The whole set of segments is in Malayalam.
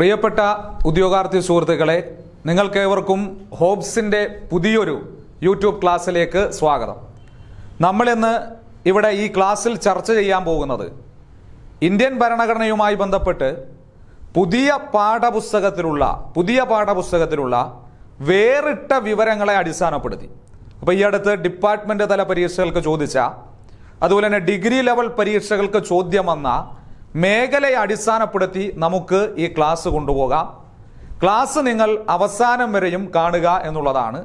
പ്രിയപ്പെട്ട ഉദ്യോഗാർത്ഥി സുഹൃത്തുക്കളെ, നിങ്ങൾക്കേവർക്കും ഹോബ്സിൻ്റെ പുതിയൊരു യൂട്യൂബ് ക്ലാസ്സിലേക്ക് സ്വാഗതം. നമ്മളിന്ന് ഇവിടെ ഈ ക്ലാസ്സിൽ ചർച്ച ചെയ്യാൻ പോകുന്നത് ഇന്ത്യൻ ഭരണഘടനയുമായി ബന്ധപ്പെട്ട് പുതിയ പാഠപുസ്തകത്തിലുള്ള വേറിട്ട വിവരങ്ങളെ അടിസ്ഥാനപ്പെടുത്തി. അപ്പോൾ ഈ അടുത്ത് ഡിപ്പാർട്ട്മെൻറ്റ് തല പരീക്ഷകൾക്ക് ചോദിച്ച, അതുപോലെ തന്നെ ഡിഗ്രി ലെവൽ പരീക്ഷകൾക്ക് ചോദ്യം വന്ന മേഖലയെ അടിസ്ഥാനപ്പെടുത്തി നമുക്ക് ഈ ക്ലാസ് കൊണ്ടുപോകാം. ക്ലാസ് നിങ്ങൾ അവസാനം വരെയും കാണുക എന്നുള്ളതാണ്.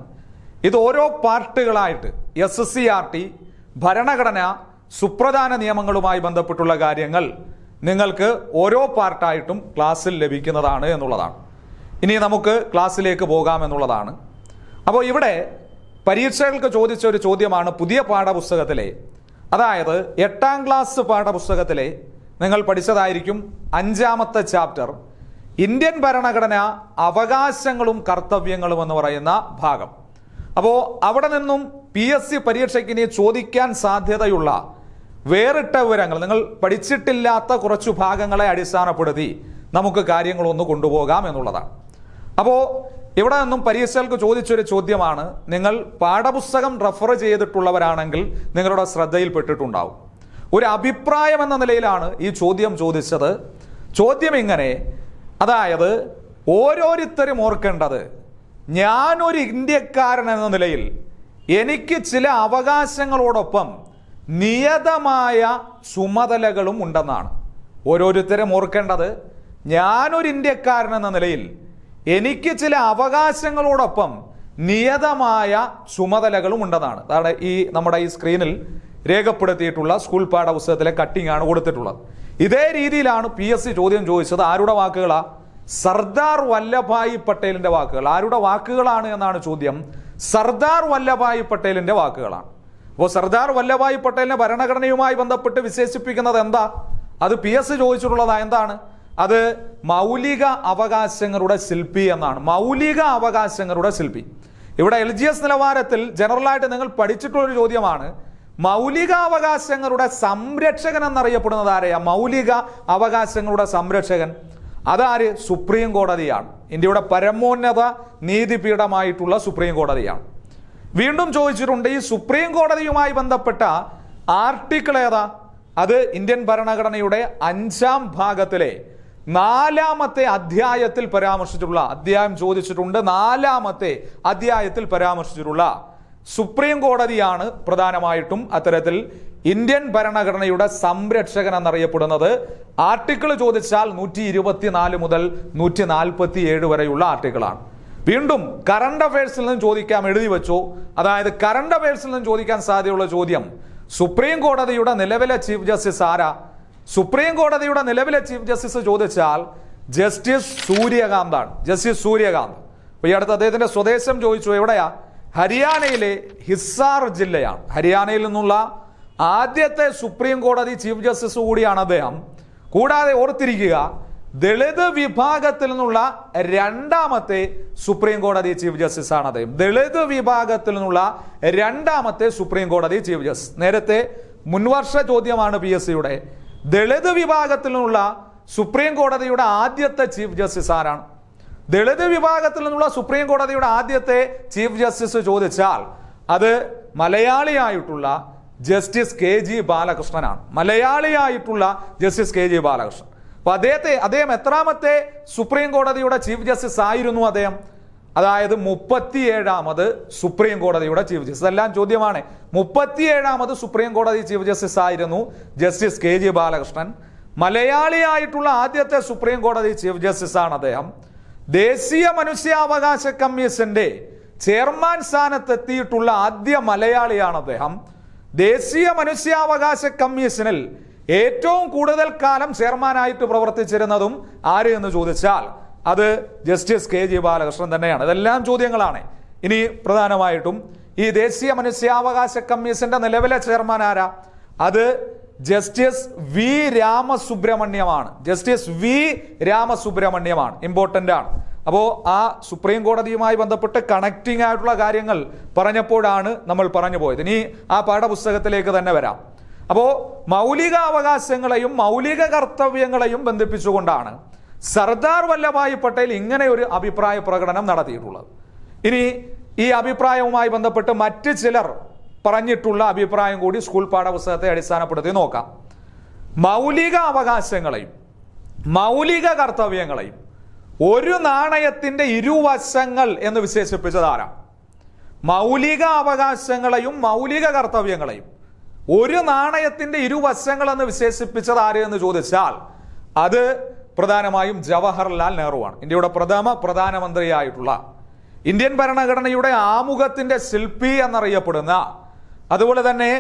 ഇത് ഓരോ പാർട്ടുകളായിട്ട് SSCRT, ഭരണഘടന, സുപ്രധാന നിയമങ്ങളുമായി ബന്ധപ്പെട്ടുള്ള കാര്യങ്ങൾ നിങ്ങൾക്ക് ഓരോ പാർട്ടായിട്ടും ക്ലാസ്സിൽ ലഭിക്കുന്നതാണ് എന്നുള്ളതാണ്. ഇനി നമുക്ക് ക്ലാസ്സിലേക്ക് പോകാം എന്നുള്ളതാണ്. അപ്പോൾ ഇവിടെ പരീക്ഷകൾക്ക് ചോദിച്ച ഒരു ചോദ്യമാണ് പുതിയ പാഠപുസ്തകത്തിലെ, അതായത് 8ാം ക്ലാസ് പാഠപുസ്തകത്തിലെ നിങ്ങൾ പഠിച്ചതായിരിക്കും 5ാമത്തെ ചാപ്റ്റർ ഇന്ത്യൻ ഭരണഘടന അവകാശങ്ങളും കർത്തവ്യങ്ങളും എന്ന് പറയുന്ന ഭാഗം. അപ്പോൾ അവിടെ നിന്നും PSC പരീക്ഷയ്ക്ക് ഇനി ചോദിക്കാൻ സാധ്യതയുള്ള വേറിട്ട വിവരങ്ങൾ, നിങ്ങൾ പഠിച്ചിട്ടില്ലാത്ത കുറച്ചു ഭാഗങ്ങളെ അടിസ്ഥാനപ്പെടുത്തി നമുക്ക് കാര്യങ്ങളൊന്ന് കൊണ്ടുപോകാം എന്നുള്ളതാണ്. അപ്പോൾ ഇവിടെ നിന്നും പരീക്ഷകൾക്ക് ചോദിച്ചൊരു ചോദ്യമാണ്, നിങ്ങൾ പാഠപുസ്തകം റെഫർ ചെയ്തിട്ടുള്ളവരാണെങ്കിൽ നിങ്ങളുടെ ശ്രദ്ധയിൽപ്പെട്ടിട്ടുണ്ടാവും. ഒരു അഭിപ്രായം എന്ന നിലയിലാണ് ഈ ചോദ്യം ചോദിച്ചത്. ചോദ്യം ഇങ്ങനെ, അതായത് ഓരോരുത്തരും ഓർക്കേണ്ടത്, ഞാനൊരു ഇന്ത്യക്കാരൻ എന്ന നിലയിൽ എനിക്ക് ചില അവകാശങ്ങളോടൊപ്പം നിയതമായ ചുമതലകളും ഉണ്ടെന്നാണ്. ഓരോരുത്തരും ഓർക്കേണ്ടത്, ഞാനൊരു ഇന്ത്യക്കാരൻ എന്ന നിലയിൽ എനിക്ക് ചില അവകാശങ്ങളോടൊപ്പം നിയതമായ ചുമതലകളും ഉണ്ടെന്നാണ്. അതാണ് നമ്മുടെ ഈ സ്ക്രീനിൽ രേഖപ്പെടുത്തിയിട്ടുള്ള സ്കൂൾ പാഠപുസ്തകത്തിലെ കട്ടിംഗ് ആണ് കൊടുത്തിട്ടുള്ളത്. ഇതേ രീതിയിലാണ് PSC ചോദ്യം ചോദിച്ചത്. ആരുടെ വാക്കുകളാ? സർദാർ വല്ലഭായ് പട്ടേലിന്റെ വാക്കുകൾ. ആരുടെ വാക്കുകളാണ് എന്നാണ് ചോദ്യം. സർദാർ വല്ലഭായ് പട്ടേലിന്റെ വാക്കുകളാണ്. അപ്പോൾ സർദാർ വല്ലഭായ് പട്ടേലിനെ ഭരണഘടനയുമായി ബന്ധപ്പെട്ട് വിശേഷിപ്പിക്കുന്നത് എന്താ? അത് PSC ചോദിച്ചിട്ടുള്ളതാ. എന്താണ് അത്? മൗലിക അവകാശങ്ങളുടെ ശില്പി എന്നാണ്. മൗലിക അവകാശങ്ങളുടെ ശില്പി. ഇവിടെ LGS നിലവാരത്തിൽ ജനറലായിട്ട് നിങ്ങൾ പഠിച്ചിട്ടുള്ളൊരു ചോദ്യമാണ്. മൗലിക അവകാശങ്ങളുടെ സംരക്ഷകൻ എന്നറിയപ്പെടുന്നത് ആരെയാ? മൗലിക അവകാശങ്ങളുടെ സംരക്ഷകൻ അതാര്? സുപ്രീം കോടതിയാണ്. ഇന്ത്യയുടെ പരമോന്നത നീതിപീഠമായിട്ടുള്ള സുപ്രീം കോടതിയാണ്. വീണ്ടും ചോദിച്ചിട്ടുണ്ട്, ഈ സുപ്രീം കോടതിയുമായി ബന്ധപ്പെട്ട ആർട്ടിക്കിൾ ഏതാ? അത് ഇന്ത്യൻ ഭരണഘടനയുടെ 5ാം ഭാഗത്തിലെ 4ാമത്തെ അധ്യായത്തിൽ പരാമർശിച്ചിട്ടുള്ള, അധ്യായം ചോദിച്ചിട്ടുണ്ട്, 4ാമത്തെ അധ്യായത്തിൽ പരാമർശിച്ചിട്ടുള്ള സുപ്രീം കോടതിയാണ് പ്രധാനമായിട്ടും അത്തരത്തിൽ ഇന്ത്യൻ ഭരണഘടനയുടെ സംരക്ഷകൻ എന്നറിയപ്പെടുന്നത്. ആർട്ടിക്കിൾ ചോദിച്ചാൽ 124 മുതൽ 147 വരെയുള്ള ആർട്ടിക്കിളാണ്. വീണ്ടും കറണ്ട് അഫയേഴ്സിൽ നിന്നും ചോദിക്കാം, എഴുതി വെച്ചോ. അതായത് കറണ്ട് അഫയേഴ്സിൽ നിന്നും ചോദിക്കാൻ സാധ്യതയുള്ള ചോദ്യം, സുപ്രീം കോടതിയുടെ നിലവിലെ ചീഫ് ജസ്റ്റിസ് ആരാ? സുപ്രീം കോടതിയുടെ നിലവിലെ ചീഫ് ജസ്റ്റിസ് ചോദിച്ചാൽ ജസ്റ്റിസ് സൂര്യകാന്താണ്. ജസ്റ്റിസ് സൂര്യകാന്ത്. അപ്പോൾ ഈ അടുത്ത് അദ്ദേഹത്തിന്റെ സ്വദേശം ചോദിച്ചു. എവിടെയാ? ഹരിയാനയിലെ ഹിസാർ ജില്ലയാണ്. ഹരിയാനയിൽ നിന്നുള്ള ആദ്യത്തെ സുപ്രീം കോടതി ചീഫ് ജസ്റ്റിസ് കൂടിയാണ് അദ്ദേഹം. കൂടാതെ ഓർത്തിരിക്കുക, ദളിത് വിഭാഗത്തിൽ നിന്നുള്ള 2ാമത്തെ സുപ്രീം കോടതി ചീഫ് ജസ്റ്റിസ് ആണ് അദ്ദേഹം. ദളിത് വിഭാഗത്തിൽ നിന്നുള്ള 2ാമത്തെ സുപ്രീം കോടതി ചീഫ് ജസ്റ്റിസ്. നേരത്തെ മുൻവർഷ ചോദ്യമാണ് PSCയുടെ. ദളിത് വിഭാഗത്തിൽ നിന്നുള്ള സുപ്രീം കോടതിയുടെ ആദ്യത്തെ ചീഫ് ജസ്റ്റിസ് ആരാണ്? ദളിത് വിഭാഗത്തിൽ നിന്നുള്ള സുപ്രീം കോടതിയുടെ ആദ്യത്തെ ചീഫ് ജസ്റ്റിസ് ചോദിച്ചാൽ അത് മലയാളിയായിട്ടുള്ള ജസ്റ്റിസ് KG ബാലകൃഷ്ണനാണ്. മലയാളിയായിട്ടുള്ള ജസ്റ്റിസ് KG ബാലകൃഷ്ണൻ. അപ്പൊ അദ്ദേഹം എത്രാമത്തെ സുപ്രീം കോടതിയുടെ ചീഫ് ജസ്റ്റിസ് ആയിരുന്നു അദ്ദേഹം? അതായത് 37ാമത് സുപ്രീം കോടതിയുടെ ചീഫ് ജസ്റ്റിസ്. എല്ലാം ചോദ്യമാണ്. 37ാമത് സുപ്രീം കോടതി ചീഫ് ജസ്റ്റിസ് ആയിരുന്നു ജസ്റ്റിസ് KG ബാലകൃഷ്ണൻ. മലയാളിയായിട്ടുള്ള ആദ്യത്തെ സുപ്രീം കോടതി ചീഫ് ജസ്റ്റിസ് ആണ് അദ്ദേഹം. ദേശീയ മനുഷ്യാവകാശ കമ്മീഷന്റെ ചെയർമാൻ സ്ഥാനത്തെത്തിയിട്ടുള്ള ആദ്യ മലയാളിയാണ് അദ്ദേഹം. ദേശീയ മനുഷ്യാവകാശ കമ്മീഷനിൽ ഏറ്റവും കൂടുതൽ കാലം ചെയർമാനായിട്ട് പ്രവർത്തിച്ചിരുന്നതും ആര് എന്ന് ചോദിച്ചാൽ അത് ജസ്റ്റിസ് KG ബാലകൃഷ്ണൻ തന്നെയാണ്. ഇതെല്ലാം ചോദ്യങ്ങളാണ്. ഇനി പ്രധാനമായിട്ടും ഈ ദേശീയ മനുഷ്യാവകാശ കമ്മീഷന്റെ നിലവിലെ ചെയർമാൻ ആരാ? അത് ജസ്റ്റിസ് V രാമസുബ്രഹ്മണ്യമാണ്. ജസ്റ്റിസ് V രാമസുബ്രഹ്മണ്യമാണ്. ഇമ്പോർട്ടൻ്റ് ആണ്. അപ്പോൾ ആ സുപ്രീം കോടതിയുമായി ബന്ധപ്പെട്ട് കണക്റ്റിംഗ് ആയിട്ടുള്ള കാര്യങ്ങൾ പറഞ്ഞപ്പോഴാണ് നമ്മൾ പറഞ്ഞു പോയത്. ഇനി ആ പാഠപുസ്തകത്തിലേക്ക് തന്നെ വരാം. അപ്പോൾ മൗലിക അവകാശങ്ങളെയും മൗലിക കർത്തവ്യങ്ങളെയും ബന്ധിപ്പിച്ചുകൊണ്ടാണ് സർദാർ വല്ലഭായ് പട്ടേൽ ഇങ്ങനെ ഒരു അഭിപ്രായ പ്രകടനം നടത്തിയിട്ടുള്ളത്. ഇനി ഈ അഭിപ്രായവുമായി ബന്ധപ്പെട്ട് മറ്റ് ചിലർ പറഞ്ഞിട്ടുള്ള അഭിപ്രായം കൂടി സ്കൂൾ പാഠപുസ്തകത്തെ അടിസ്ഥാനപ്പെടുത്തി നോക്കാം. മൗലിക അവകാശങ്ങളെയും മൗലിക കർത്തവ്യങ്ങളെയും ഒരു നാണയത്തിന്റെ ഇരുവശങ്ങൾ എന്ന് വിശേഷിപ്പിച്ചത് ആരാ? മൗലിക അവകാശങ്ങളെയും മൗലിക കർത്തവ്യങ്ങളെയും ഒരു നാണയത്തിന്റെ ഇരുവശങ്ങൾ എന്ന് വിശേഷിപ്പിച്ചത് ആര് എന്ന് ചോദിച്ചാൽ അത് പ്രധാനമായും ജവഹർലാൽ നെഹ്റുവാണ്. ഇന്ത്യയുടെ പ്രഥമ പ്രധാനമന്ത്രിയായിട്ടുള്ള, ഇന്ത്യൻ ഭരണഘടനയുടെ ആമുഖത്തിന്റെ ശില്പി എന്നറിയപ്പെടുന്ന, അതുപോലെ തന്നെ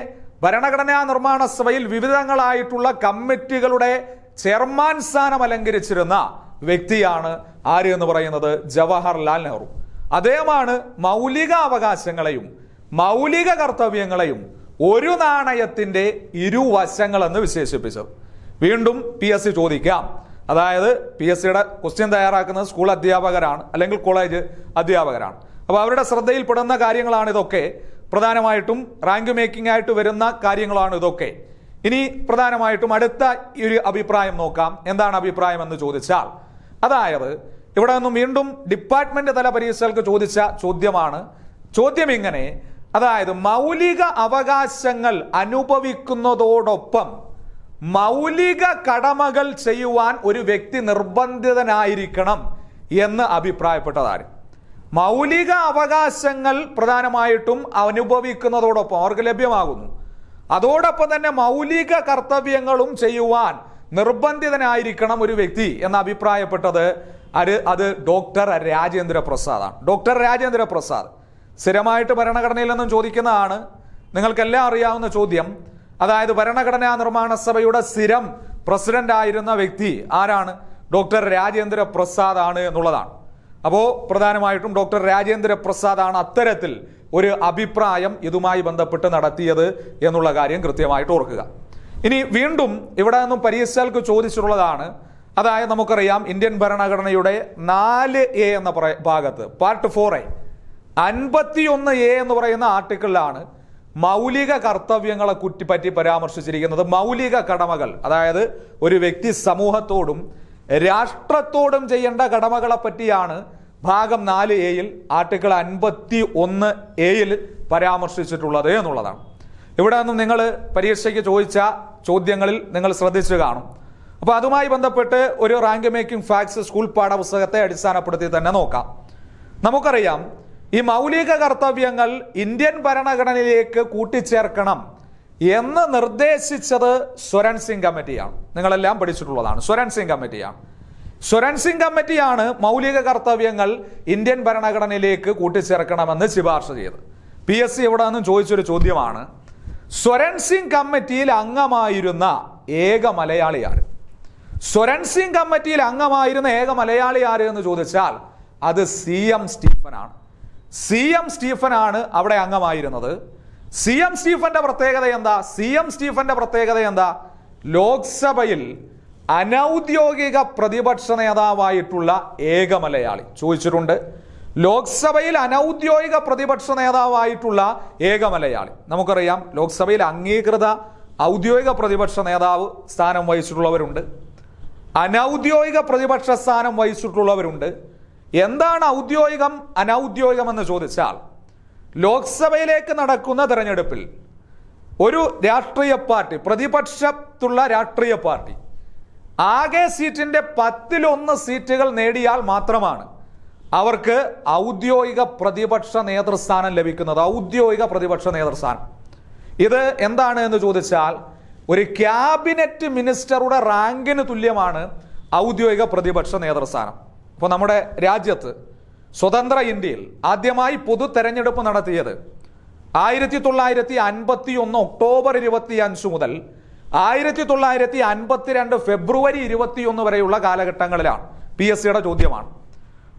ഭരണഘടനാ നിർമ്മാണ സഭയിൽ വിവിധങ്ങളായിട്ടുള്ള കമ്മിറ്റികളുടെ ചെയർമാൻ സ്ഥാനം അലങ്കരിച്ചിരുന്ന വ്യക്തിയാണ് ആര് എന്ന് പറയുന്നത്? ജവഹർലാൽ നെഹ്റു. അദ്ദേഹമാണ് മൗലിക അവകാശങ്ങളെയും മൗലിക കർത്തവ്യങ്ങളെയും ഒരു നാണയത്തിന്റെ ഇരുവശങ്ങൾ എന്ന് വിശേഷിപ്പിച്ചത്. വീണ്ടും PSC ചോദിക്കാം. അതായത് PSCയുടെ ക്വസ്റ്റ്യൻ തയ്യാറാക്കുന്നത് സ്കൂൾ അധ്യാപകരാണ് അല്ലെങ്കിൽ കോളേജ് അധ്യാപകരാണ്. അപ്പോൾ അവരുടെ ശ്രദ്ധയിൽപ്പെടുന്ന കാര്യങ്ങളാണ് ഇതൊക്കെ. പ്രധാനമായിട്ടും റാങ്ക് മേക്കിംഗ് ആയിട്ട് വരുന്ന കാര്യങ്ങളാണ് ഇതൊക്കെ. ഇനി പ്രധാനമായിട്ടും അടുത്ത ഒരു അഭിപ്രായം നോക്കാം. എന്താണ് അഭിപ്രായം എന്ന് ചോദിച്ചാൽ, അതായത് ഇവിടെ നിന്നും വീണ്ടും ഡിപ്പാർട്ട്മെന്റ് തല പരീക്ഷകൾക്ക് ചോദിച്ച ചോദ്യമാണ്. ചോദ്യം ഇങ്ങനെ, അതായത് മൗലിക അവകാശങ്ങൾ അനുഭവിക്കുന്നതോടൊപ്പം മൗലിക കടമകൾ ചെയ്യുവാൻ ഒരു വ്യക്തി നിർബന്ധിതനായിരിക്കണം എന്ന് അഭിപ്രായപ്പെട്ടതാരും. മൗലിക അവകാശങ്ങൾ പ്രധാനമായിട്ടും അനുഭവിക്കുന്നതോടൊപ്പം അവർക്ക് ലഭ്യമാകുന്നു, അതോടൊപ്പം തന്നെ മൗലിക കർത്തവ്യങ്ങളും ചെയ്യുവാൻ നിർബന്ധിതനായിരിക്കണം ഒരു വ്യക്തി എന്ന് അഭിപ്രായപ്പെട്ടത് അത് ഡോക്ടർ രാജേന്ദ്ര പ്രസാദാണ്. ഡോക്ടർ രാജേന്ദ്ര പ്രസാദ് സ്ഥിരമായിട്ട് ഭരണഘടനയിൽ നിന്നും ചോദിക്കുന്നതാണ്. നിങ്ങൾക്കെല്ലാം അറിയാവുന്ന ചോദ്യം. അതായത് ഭരണഘടനാ നിർമ്മാണ സഭയുടെ സ്ഥിരം പ്രസിഡന്റ് ആയിരുന്ന വ്യക്തി ആരാണ്? ഡോക്ടർ രാജേന്ദ്ര പ്രസാദ് ആണ് എന്നുള്ളതാണ്. അപ്പോൾ പ്രധാനമായിട്ടും ഡോക്ടർ രാജേന്ദ്ര പ്രസാദ് ആണ് അത്തരത്തിൽ ഒരു അഭിപ്രായം ഇതുമായി ബന്ധപ്പെട്ട് നടത്തിയത് എന്നുള്ള കാര്യം കൃത്യമായിട്ട് ഓർക്കുക. ഇനി വീണ്ടും ഇവിടെ നിന്നും പരീക്ഷകൾക്ക് ചോദിച്ചിട്ടുള്ളതാണ്. അതായത് നമുക്കറിയാം ഇന്ത്യൻ ഭരണഘടനയുടെ 4A എന്ന ഭാഗത്ത് പാർട്ട് 4A 51A എന്ന് പറയുന്ന ആർട്ടിക്കിളിലാണ് മൗലിക കർത്തവ്യങ്ങളെ പറ്റി പരാമർശിച്ചിരിക്കുന്നത്. മൗലിക കടമകൾ, അതായത് ഒരു വ്യക്തി സമൂഹത്തോടും രാഷ്ട്രത്തോടും ചെയ്യേണ്ട കടമകളെ പറ്റിയാണ് ഭാഗം 4A ആർട്ടിക്കിൾ 51A പരാമർശിച്ചിട്ടുള്ളത് എന്നുള്ളതാണ്. ഇവിടെ നിന്നും നിങ്ങൾ പരീക്ഷയ്ക്ക് ചോദിച്ച ചോദ്യങ്ങളിൽ നിങ്ങൾ ശ്രദ്ധിച്ചു കാണും. അപ്പോൾ അതുമായി ബന്ധപ്പെട്ട് ഒരു റാങ്ക് മേക്കിംഗ് ഫാക്ട്സ് സ്കൂൾ പാഠപുസ്തകത്തെ അടിസ്ഥാനപ്പെടുത്തി തന്നെ നോക്കാം. നമുക്കറിയാം ഈ മൗലിക കർത്തവ്യങ്ങൾ ഇന്ത്യൻ ഭരണഘടനയിലേക്ക് കൂട്ടിച്ചേർക്കണം എന്ന് നിർദ്ദേശിച്ചത് സ്വരൺ സിംഗ് കമ്മിറ്റിയാണ്. നിങ്ങളെല്ലാം പഠിച്ചിട്ടുള്ളതാണ്. സ്വരൺ സിംഗ് കമ്മിറ്റിയാണ്. സ്വരൺ സിംഗ് കമ്മിറ്റിയാണ് മൗലിക കർത്തവ്യങ്ങൾ ഇന്ത്യൻ ഭരണഘടനയിലേക്ക് കൂട്ടിച്ചേർക്കണമെന്ന് ശുപാർശ ചെയ്തത്. PSC ഇവിടെ നിന്നും ചോദിച്ചൊരു ചോദ്യമാണ്. സ്വരൺ സിംഗ് കമ്മിറ്റിയിൽ അംഗമായിരുന്ന ഏക മലയാളി ആര്? സ്വരൺ സിംഗ് കമ്മിറ്റിയിൽ അംഗമായിരുന്ന ഏക മലയാളി ആര് എന്ന് ചോദിച്ചാൽ അത് CM സ്റ്റീഫനാണ്. CM സ്റ്റീഫനാണ് അവിടെ അംഗമായിരുന്നത്. CM സ്റ്റീഫന്റെ പ്രത്യേകത എന്താ? CM സ്റ്റീഫന്റെ പ്രത്യേകത എന്താ? ലോക്സഭയിൽ അനൗദ്യോഗിക പ്രതിപക്ഷ നേതാവായിട്ടുള്ള ഏക മലയാളി ചോദിച്ചിട്ടുണ്ട്. ലോക്സഭയിൽ അനൗദ്യോഗിക പ്രതിപക്ഷ നേതാവായിട്ടുള്ള ഏക മലയാളി. നമുക്കറിയാം ലോക്സഭയിൽ അംഗീകൃത ഔദ്യോഗിക പ്രതിപക്ഷ നേതാവ് സ്ഥാനം വഹിച്ചിട്ടുള്ളവരുണ്ട്, അനൗദ്യോഗിക പ്രതിപക്ഷ സ്ഥാനം വഹിച്ചിട്ടുള്ളവരുണ്ട്. എന്താണ് ഔദ്യോഗികം അനൗദ്യോഗികം എന്ന് ചോദിച്ചാൽ, ലോക്സഭയിലേക്ക് നടക്കുന്ന തെരഞ്ഞെടുപ്പിൽ ഒരു രാഷ്ട്രീയ പാർട്ടി, പ്രതിപക്ഷത്തുള്ള രാഷ്ട്രീയ പാർട്ടി ആകെ സീറ്റിന്റെ 10-1 സീറ്റുകൾ നേടിയാൽ മാത്രമാണ് അവർക്ക് ഔദ്യോഗിക പ്രതിപക്ഷ നേതൃസ്ഥാനം ലഭിക്കുന്നത്. ഔദ്യോഗിക പ്രതിപക്ഷ നേതൃസ്ഥാനം ഇത് എന്താണ് എന്ന് ചോദിച്ചാൽ ഒരു ക്യാബിനറ്റ് മിനിസ്റ്ററുടെ റാങ്കിന് തുല്യമാണ് ഔദ്യോഗിക പ്രതിപക്ഷ നേതൃസ്ഥാനം. അപ്പോൾ നമ്മുടെ രാജ്യത്ത് സ്വതന്ത്ര ഇന്ത്യയിൽ ആദ്യമായി പൊതു തെരഞ്ഞെടുപ്പ് നടത്തിയത് 1951 ഒക്ടോബർ 25 മുതൽ 1952 ഫെബ്രുവരി 21 വരെയുള്ള കാലഘട്ടങ്ങളിലാണ്. PSCയുടെ ചോദ്യമാണ്.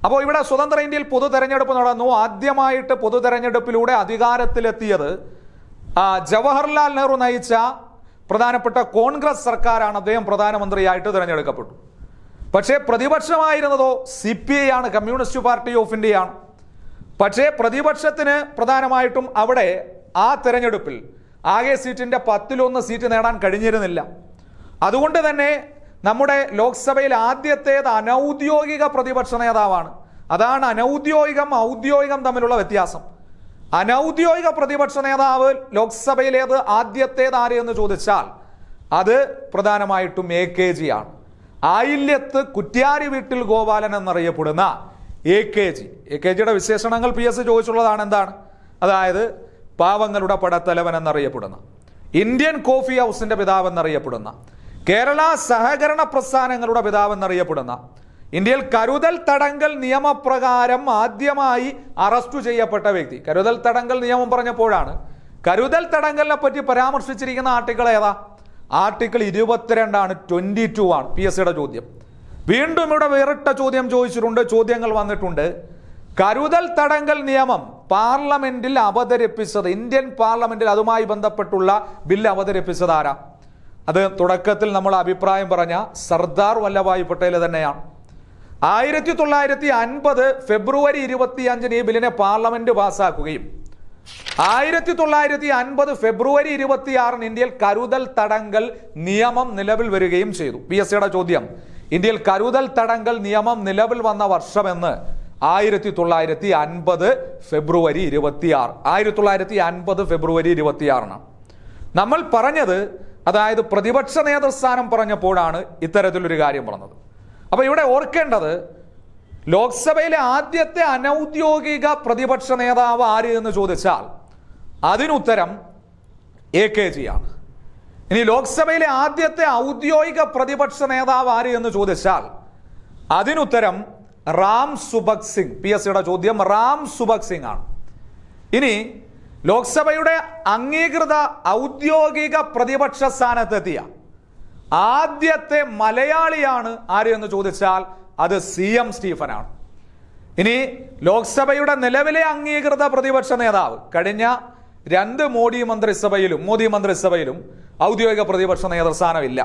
അപ്പോൾ ഇവിടെ സ്വതന്ത്ര ഇന്ത്യയിൽ പൊതു തെരഞ്ഞെടുപ്പ് നടന്നു. ആദ്യമായിട്ട് പൊതു തെരഞ്ഞെടുപ്പിലൂടെ അധികാരത്തിലെത്തിയത് ജവഹർലാൽ നെഹ്റു നയിച്ച പ്രധാനപ്പെട്ട കോൺഗ്രസ് സർക്കാരാണ്. അദ്ദേഹം പ്രധാനമന്ത്രിയായിട്ട് തിരഞ്ഞെടുക്കപ്പെട്ടു. പക്ഷേ പ്രതിപക്ഷമായിരുന്നതോ CPI ആണ്, കമ്മ്യൂണിസ്റ്റ് പാർട്ടി ഓഫ് ഇന്ത്യയാണ്. പക്ഷേ പ്രതിപക്ഷത്തിന് പ്രധാനമായിട്ടും അവിടെ ആ തെരഞ്ഞെടുപ്പിൽ ആകെ സീറ്റിന്റെ 10-1 സീറ്റ് നേടാൻ കഴിഞ്ഞിരുന്നില്ല. അതുകൊണ്ട് തന്നെ നമ്മുടെ ലോക്സഭയിൽ ആദ്യത്തേത് അനൗദ്യോഗിക പ്രതിപക്ഷ നേതാവാണ്. അതാണ് അനൗദ്യോഗികം ഔദ്യോഗികം തമ്മിലുള്ള വ്യത്യാസം. അനൗദ്യോഗിക പ്രതിപക്ഷ നേതാവ് ലോക്സഭയിലേത് ആദ്യത്തേത് ആര് എന്ന് ചോദിച്ചാൽ അത് പ്രധാനമായിട്ടും AKG ആണ്. ആയില്യത്ത് കുറ്റ്യാരി വീട്ടിൽ ഗോപാലൻ എന്നറിയപ്പെടുന്ന AKGയുടെ വിശേഷണങ്ങൾ PS ചോദിച്ചുള്ളതാണ്. എന്താണ്? അതായത് പാവങ്ങളുടെ പടത്തലവൻ എന്നറിയപ്പെടുന്ന, ഇന്ത്യൻ കോഫി ഹൗസിന്റെ പിതാവ് എന്നറിയപ്പെടുന്ന, കേരള സഹകരണ പ്രസ്ഥാനങ്ങളുടെ പിതാവ് എന്നറിയപ്പെടുന്ന, ഇന്ത്യയിൽ കരുതൽ തടങ്കൽ നിയമപ്രകാരം ആദ്യമായി അറസ്റ്റ് ചെയ്യപ്പെട്ട വ്യക്തി. കരുതൽ തടങ്കൽ നിയമം പറഞ്ഞപ്പോഴാണ് കരുതൽ തടങ്കലിനെ പറ്റി പരാമർശിച്ചിരിക്കുന്ന ആർട്ടിക്കിൾ ഏതാ? ആർട്ടിക്കിൾ 22 22 ആണ് PS ചോദ്യം. വീണ്ടും ഇവിടെ വേറിട്ട ചോദ്യം ചോദിച്ചിട്ടുണ്ട്, ചോദ്യങ്ങൾ വന്നിട്ടുണ്ട്. കരുതൽ തടങ്കൽ നിയമം പാർലമെന്റിൽ അവതരിപ്പിച്ചത്, ഇന്ത്യൻ പാർലമെന്റിൽ അതുമായി ബന്ധപ്പെട്ടുള്ള ബില്ല് അവതരിപ്പിച്ചത് ആരാ? അത് തുടക്കത്തിൽ നമ്മൾ അഭിപ്രായം പറഞ്ഞ സർദാർ വല്ലഭായ് പട്ടേൽ തന്നെയാണ്. 1950 ഫെബ്രുവരി 25 ഈ ബില്ലിനെ പാർലമെന്റ് പാസ്സാക്കുകയും 1950 ഫെബ്രുവരി 26 ഇന്ത്യയിൽ കരുതൽ തടങ്കൽ നിയമം നിലവിൽ വരികയും ചെയ്തു. PS ചോദ്യം, ഇന്ത്യയിൽ കരുതൽ തടങ്കൽ നിയമം നിലവിൽ വന്ന വർഷമെന്ന് 1950 ഫെബ്രുവരി 26. 1950 ഫെബ്രുവരി 26 നമ്മൾ പറഞ്ഞത്. അതായത് പ്രതിപക്ഷ നേതൃസ്ഥാനം പറഞ്ഞപ്പോഴാണ് ഇത്തരത്തിലൊരു കാര്യം പറഞ്ഞത്. അപ്പൊ ഇവിടെ ഓർക്കേണ്ടത്, ലോക്സഭയിലെ ആദ്യത്തെ അനൗദ്യോഗിക പ്രതിപക്ഷ നേതാവ് ആര് എന്ന് ചോദിച്ചാൽ അതിനുത്തരം AKG ആണ്. ഇനി ലോക്സഭയിലെ ആദ്യത്തെ ഔദ്യോഗിക പ്രതിപക്ഷ നേതാവ് ആര് എന്ന് ചോദിച്ചാൽ അതിനുത്തരം റാം സുഭഗ് സിംഗ്. PS ചോദ്യം റാം സുഭഗ് സിംഗ് ആണ്. ഇനി ലോക്സഭയുടെ അംഗീകൃത ഔദ്യോഗിക പ്രതിപക്ഷ സ്ഥാനത്തെത്തിയ ആദ്യത്തെ മലയാളിയാണ് ആര് എന്ന് ചോദിച്ചാൽ അത് CM സ്റ്റീഫനാണ്. ഇനി ലോക്സഭയുടെ നിലവിലെ അംഗീകൃത പ്രതിപക്ഷ നേതാവ്, കഴിഞ്ഞ 2 മോദി മന്ത്രിസഭയിലും ഔദ്യോഗിക പ്രതിപക്ഷ നേതൃസ്ഥാനമില്ല.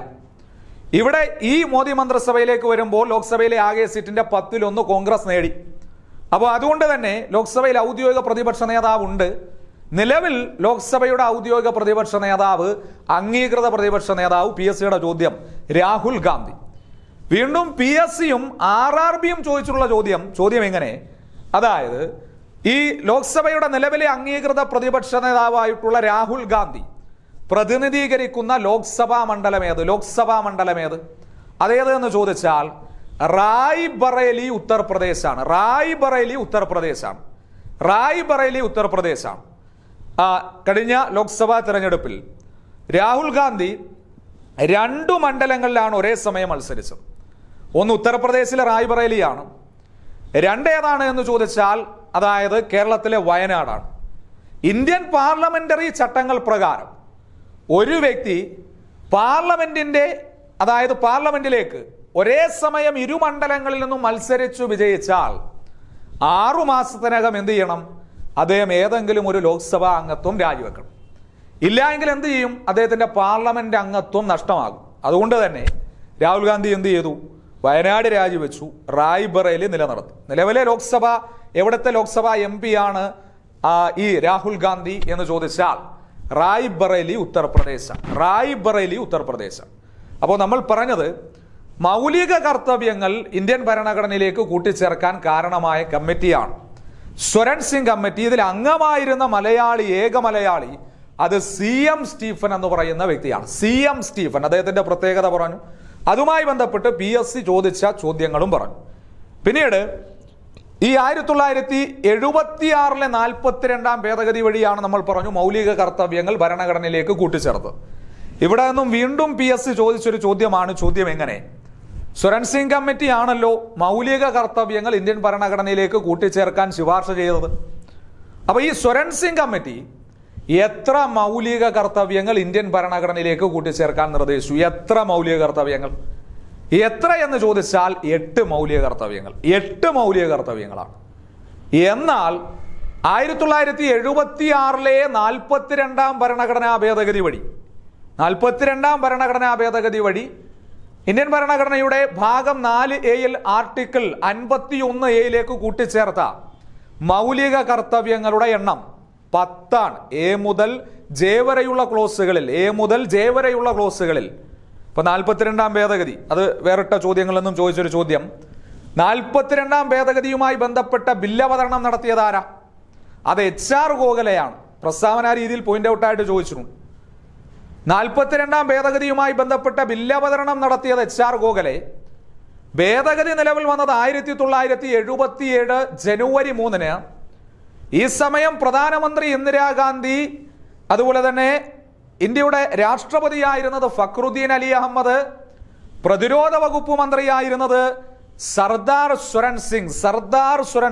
ഇവിടെ ഈ മോദി മന്ത്രിസഭയിലേക്ക് വരുമ്പോൾ ലോക്സഭയിലെ ആകെ സീറ്റിന്റെ 10-1 കോൺഗ്രസ് നേടി. അപ്പോൾ അതുകൊണ്ട് തന്നെ ലോക്സഭയിൽ ഔദ്യോഗിക പ്രതിപക്ഷ നേതാവ് ഉണ്ട്. നിലവിൽ ലോക്സഭയുടെ ഔദ്യോഗിക പ്രതിപക്ഷ നേതാവ്, അംഗീകൃത പ്രതിപക്ഷ നേതാവ് PS ചോദ്യം രാഹുൽ ഗാന്ധി. വീണ്ടും PSയും RRBയും ചോദിച്ചിട്ടുള്ള ചോദ്യം എങ്ങനെ? അതായത് ഈ ലോക്സഭയുടെ നിലവിലെ അംഗീകൃത പ്രതിപക്ഷ നേതാവായിട്ടുള്ള രാഹുൽ ഗാന്ധി പ്രതിനിധീകരിക്കുന്ന ലോക്സഭാ മണ്ഡലമേത്? അതേത് എന്ന് ചോദിച്ചാൽ റായ്ബറേലി ഉത്തർപ്രദേശാണ്. കഴിഞ്ഞ ലോക്സഭാ തെരഞ്ഞെടുപ്പിൽ രാഹുൽ ഗാന്ധി 2 മണ്ഡലങ്ങളിലാണ് ഒരേ സമയം മത്സരിച്ചത്. ഒന്ന് ഉത്തർപ്രദേശിലെ റായ്ബറേലിയാണ്. 2 ഏതാണ് എന്ന് ചോദിച്ചാൽ അതായത് കേരളത്തിലെ വയനാടാണ്. ഇന്ത്യൻ പാർലമെന്ററി ചട്ടങ്ങൾ പ്രകാരം ഒരു വ്യക്തി പാർലമെന്റിലേക്ക് ഒരേ സമയം 2 മണ്ഡലങ്ങളിൽ നിന്നും മത്സരിച്ചു വിജയിച്ചാൽ 6 മാസത്തിനകം എന്ത് ചെയ്യണം? അദ്ദേഹം ഏതെങ്കിലും ഒരു ലോക്സഭാ അംഗത്വം രാജിവെക്കണം. ഇല്ല എങ്കിൽ എന്ത് ചെയ്യും? അദ്ദേഹത്തിന്റെ പാർലമെന്റ് അംഗത്വം നഷ്ടമാകും. അതുകൊണ്ട് തന്നെ രാഹുൽ ഗാന്ധി എന്ത് ചെയ്തു? വയനാട് രാജിവെച്ചു, റായ്ബറേലി നിലനിർത്തി. നിലവിലെ എവിടുത്തെ ലോക്സഭാ MP ആണ് ഈ രാഹുൽ ഗാന്ധി എന്ന് ചോദിച്ചാൽ റായ്ബറേലി ഉത്തർപ്രദേശ്. അപ്പോൾ നമ്മൾ പറഞ്ഞത് മൗലിക കർത്തവ്യങ്ങൾ ഇന്ത്യൻ ഭരണഘടനയിലേക്ക് കൂട്ടിച്ചേർക്കാൻ കാരണമായ കമ്മിറ്റിയാണ് സ്വരൺ സിംഗ് കമ്മിറ്റി. ഇതിൽ അംഗമായിരുന്ന ഏക മലയാളി അത് CM സ്റ്റീഫൻ എന്ന് പറയുന്ന വ്യക്തിയാണ്. CM സ്റ്റീഫൻ, അദ്ദേഹത്തിന്റെ പ്രത്യേകത പറഞ്ഞു. അതുമായി ബന്ധപ്പെട്ട് PS ചോദിച്ച ചോദ്യങ്ങളും പറഞ്ഞു. പിന്നീട് ഈ 1976 42 ഭേദഗതി വഴിയാണ് നമ്മൾ പറഞ്ഞു മൗലിക കർത്തവ്യങ്ങൾ ഭരണഘടനയിലേക്ക് കൂട്ടിച്ചേർത്തത്. ഇവിടെ നിന്നും വീണ്ടും PS ചോദിച്ചൊരു ചോദ്യം എങ്ങനെ? സ്വരൺ സിംഗ് കമ്മിറ്റി ആണല്ലോ മൗലിക കർത്തവ്യങ്ങൾ ഇന്ത്യൻ ഭരണഘടനയിലേക്ക് കൂട്ടിച്ചേർക്കാൻ ശുപാർശ ചെയ്തത്. അപ്പൊ ഈ സ്വരൺ സിംഗ് കമ്മിറ്റി എത്ര മൗലിക കർത്തവ്യങ്ങൾ ഇന്ത്യൻ ഭരണഘടനയിലേക്ക് കൂട്ടിച്ചേർക്കാൻ നിർദ്ദേശിച്ചു? എത്ര മൗലിക കർത്തവ്യങ്ങൾ? എത്ര എന്ന് ചോദിച്ചാൽ 8 മൗലിക കർത്തവ്യങ്ങളാണ്. എന്നാൽ 1976 42 ഭരണഘടനാ ഭേദഗതി വഴി ഇന്ത്യൻ ഭരണഘടനയുടെ ഭാഗം 4A ആർട്ടിക്കിൾ 51A കൂട്ടിച്ചേർത്ത മൗലിക കർത്തവ്യങ്ങളുടെ എണ്ണം 10 ആണ്. A മുതൽ J വരെയുള്ള ക്ലോസുകളിൽ ഇപ്പോൾ 42-ാം ഭേദഗതി, അത് വേറിട്ട ചോദ്യങ്ങളെന്നും ചോദിച്ചൊരു ചോദ്യം. 42-ാം ഭേദഗതിയുമായി ബന്ധപ്പെട്ട ബില്ലവതരണം നടത്തിയതാരാ? അത് HR ഗോഖലെയാണ്. പ്രസ്താവന രീതിയിൽ പോയിന്റ് ഔട്ടായിട്ട് ചോദിച്ചിട്ടുണ്ട്. 42-ാം ഭേദഗതിയുമായി ബന്ധപ്പെട്ട ബില്ലവതരണം നടത്തിയത് HR ഗോഖലെ. ഭേദഗതി നിലവിൽ വന്നത് 1977 ജനുവരി 3-ന്. ഈ സമയം പ്രധാനമന്ത്രി ഇന്ദിരാഗാന്ധി, അതുപോലെ തന്നെ ഇന്ത്യയുടെ രാഷ്ട്രപതിയായിരുന്നത് ഫക്രുദ്ദീൻ അലി അഹമ്മദ്, പ്രതിരോധ വകുപ്പ് മന്ത്രിയായിരുന്നത് സർദാർ സുരൻ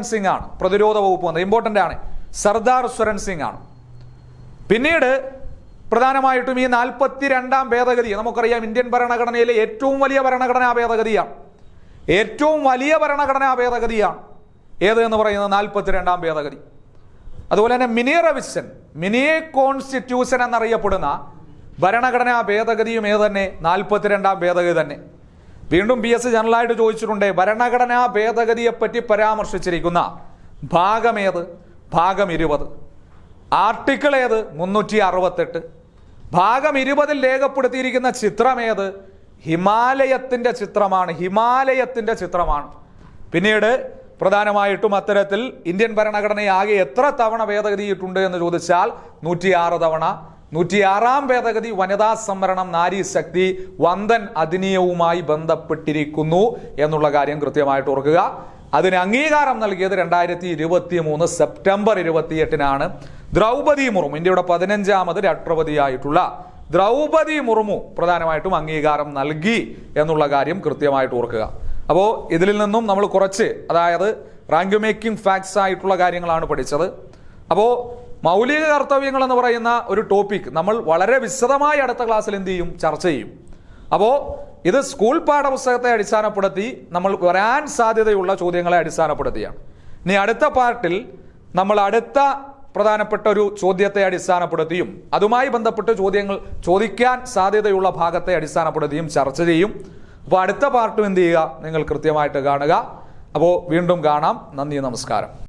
സിംഗ് ആണ്. പ്രതിരോധ വകുപ്പ് മന്ത്രി ഇമ്പോർട്ടന്റ് ആണ്, സർദാർ സുരൻ സിംഗ് ആണ്. പിന്നീട് പ്രധാനമായിട്ടും ഈ 42-ാം ഭേദഗതി നമുക്കറിയാം ഇന്ത്യൻ ഭരണഘടനയിലെ ഏറ്റവും വലിയ ഭരണഘടനാ ഭേദഗതിയാണ്. ഏത് എന്ന് പറയുന്നത് 42-ാം ഭേദഗതി. അതുപോലെ തന്നെ മിനി കോൺസ്റ്റിറ്റ്യൂഷൻ എന്നറിയപ്പെടുന്ന ഭരണഘടനാ ഭേദഗതിയും ഏത് തന്നെ? 42-ാം ഭേദഗതി തന്നെ. വീണ്ടും PS ജനറലായിട്ട് ചോദിച്ചിട്ടുണ്ട്, ഭരണഘടനാ ഭേദഗതിയെപ്പറ്റി പരാമർശിച്ചിരിക്കുന്ന ഭാഗമേത്? ഭാഗം 20. ആർട്ടിക്കിൾ ഏത്? 368. ഭാഗം 20-ൽ രേഖപ്പെടുത്തിയിരിക്കുന്ന ചിത്രമേത്? ഹിമാലയത്തിന്റെ ചിത്രമാണ്. പിന്നീട് പ്രധാനമായിട്ടും അത്തരത്തിൽ ഇന്ത്യൻ ഭരണഘടനയെ ആകെ എത്ര തവണ ഭേദഗതിയിട്ടുണ്ട് എന്ന് ചോദിച്ചാൽ 106 തവണ. 106-ാം ഭേദഗതി വനിതാ സംവരണം, നാരി ശക്തി, വന്ദൻ അധിനിയവുമായി ബന്ധപ്പെട്ടിരിക്കുന്നു എന്നുള്ള കാര്യം കൃത്യമായിട്ട് ഓർക്കുക. അതിന് അംഗീകാരം നൽകിയത് 2023 സെപ്റ്റംബർ 28-നാണ്. ദ്രൗപദി മുർമു, ഇന്ത്യയുടെ 15ാമത് രാഷ്ട്രപതിയായിട്ടുള്ള ദ്രൗപദി മുർമു പ്രധാനമായിട്ടും അംഗീകാരം നൽകി എന്നുള്ള കാര്യം കൃത്യമായിട്ട് ഓർക്കുക. അപ്പോൾ ഇതിൽ നിന്നും നമ്മൾ കുറച്ച്, അതായത് റാങ്ക് മേക്കിംഗ് ഫാക്ട്സ് ആയിട്ടുള്ള കാര്യങ്ങളാണ് പഠിച്ചത്. അപ്പോൾ മൗലിക കർത്തവ്യങ്ങൾ എന്ന് പറയുന്ന ഒരു ടോപ്പിക് നമ്മൾ വളരെ വിശദമായി അടുത്ത ക്ലാസ്സിൽ എന്ത് ചെയ്യും? ചർച്ച ചെയ്യും. അപ്പോൾ ഇത് സ്കൂൾ പാഠപുസ്തകത്തെ അടിസ്ഥാനപ്പെടുത്തി നമ്മൾ വരാൻ സാധ്യതയുള്ള ചോദ്യങ്ങളെ അടിസ്ഥാനപ്പെടുത്തിയാണ്. ഇനി അടുത്ത പാർട്ടിൽ നമ്മൾ അടുത്ത പ്രധാനപ്പെട്ട ഒരു ചോദ്യത്തെ അടിസ്ഥാനപ്പെടുത്തിയും അതുമായി ബന്ധപ്പെട്ട് ചോദ്യങ്ങൾ ചോദിക്കാൻ സാധ്യതയുള്ള ഭാഗത്തെ അടിസ്ഥാനപ്പെടുത്തിയും ചർച്ച ചെയ്യും. അപ്പോൾ അടുത്ത പാർട്ടും എന്ത് ചെയ്യുക? നിങ്ങൾ കൃത്യമായിട്ട് കാണുക. അപ്പോൾ വീണ്ടും കാണാം. നന്ദി, നമസ്കാരം.